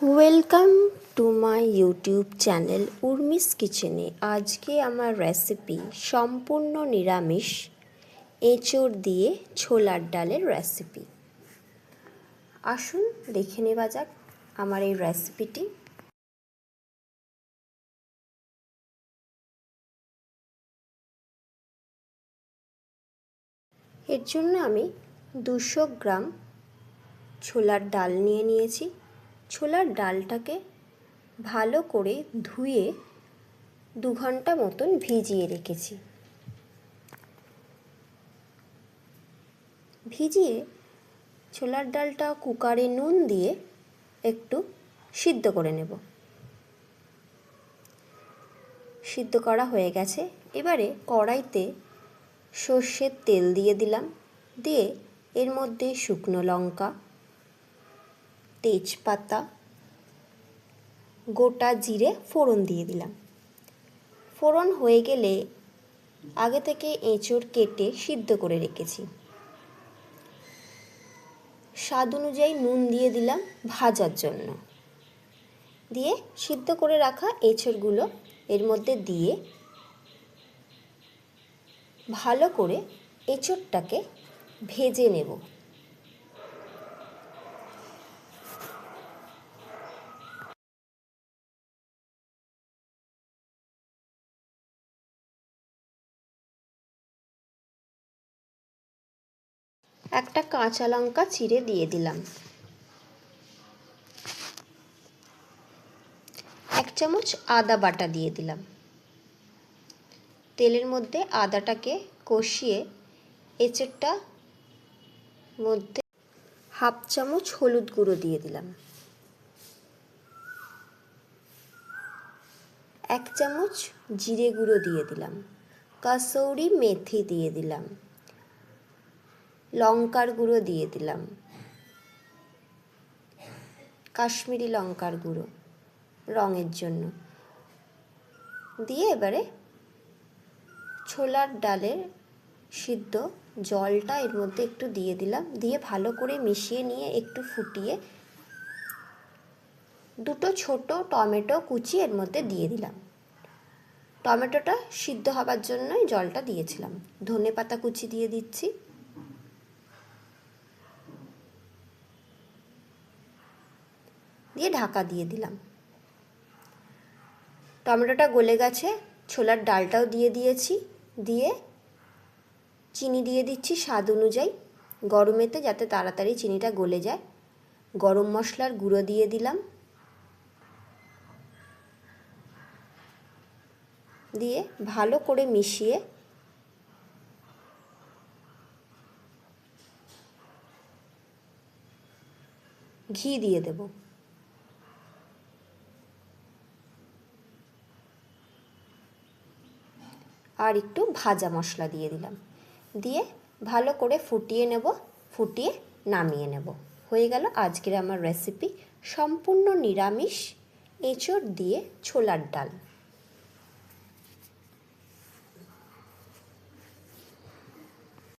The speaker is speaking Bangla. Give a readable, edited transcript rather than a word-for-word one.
Welcome to my YouTube channel Urmi's কিচেনে। আজকে আমার রেসিপি সম্পূর্ণ নিরামিষ এঁচোড় দিয়ে ছোলার ডালের রেসিপি। আসুন দেখে নেওয়া যাক আমার এই রেসিপিটি। এর জন্য আমি 200 গ্রাম ছোলার ডাল নিয়ে নিয়েছি। ছোলার ডালটাকে ভালো করে ধুয়ে 2 ঘন্টা মতন ভিজিয়ে রেখেছি। ভিজিয়ে ছোলার ডালটা কুকারে নুন দিয়ে একটু সিদ্ধ করে নেব। সিদ্ধ করা হয়ে গেছে। এবারে কড়াইতে সর্ষের তেল দিয়ে দিলাম। দিয়ে এর মধ্যে শুকনো লঙ্কা, তেজপাতা, গোটা জিরে ফোড়ন দিয়ে দিলাম। ফোড়ন হয়ে গেলে আগে থেকে এঁচোড় কেটে সিদ্ধ করে রেখেছি। স্বাদ অনুযায়ী নুন দিয়ে দিলাম ভাজার জন্য। দিয়ে সিদ্ধ করে রাখা এঁচোড়গুলো এর মধ্যে দিয়ে ভালো করে এঁচোড়টাকে ভেজে নেব। একটা কাঁচা লঙ্কা চিড়ে দিয়ে দিলাম। 1 চামচ আদা বাটা দিয়ে দিলাম। তেলের মধ্যে আদাটাকে কষিয়ে এঁচোড়টা মধ্যে 1/2 চামচ হলুদ গুঁড়ো দিয়ে দিলাম। 1 চামচ জিরে গুঁড়ো দিয়ে দিলাম। কাসৌরি মেথি দিয়ে দিলাম। লঙ্কার গুঁড়ো দিয়ে দিলাম। কাশ্মীরি লঙ্কার গুঁড়ো রঙের জন্য দিয়ে এবারে ছোলার ডালের সিদ্ধ জলটা এর মধ্যে একটু দিয়ে দিলাম। দিয়ে ভালো করে মিশিয়ে নিয়ে একটু ফুটিয়ে 2 ছোট টমেটো কুচি এর মধ্যে দিয়ে দিলাম। টমেটোটা সিদ্ধ হবার জন্যই জলটা দিয়েছিলাম। ধনেপাতা কুচি দিয়ে দিচ্ছি। দিয়ে ঢাকা দিয়ে দিলাম। টমেটোটা গলে গেছে। ছোলার ডালটাও দিয়ে দিয়েছি। দিয়ে চিনি দিয়ে দিচ্ছি স্বাদ অনুযায়ী, গরমেতে যাতে তাড়াতাড়ি চিনিটা গলে যায়। গরম মশলার গুঁড়ো দিয়ে দিলাম। দিয়ে ভালো করে মিশিয়ে ঘি দিয়ে দেব। আর একটু ভাজা মশলা দিয়ে দিলাম। দিয়ে ভালো করে ফুটিয়ে নেব। ফুটিয়ে নামিয়ে নেব। হয়ে গেল আজকের আমার রেসিপি সম্পূর্ণ নিরামিষ এঁচোড় দিয়ে ছোলার ডাল।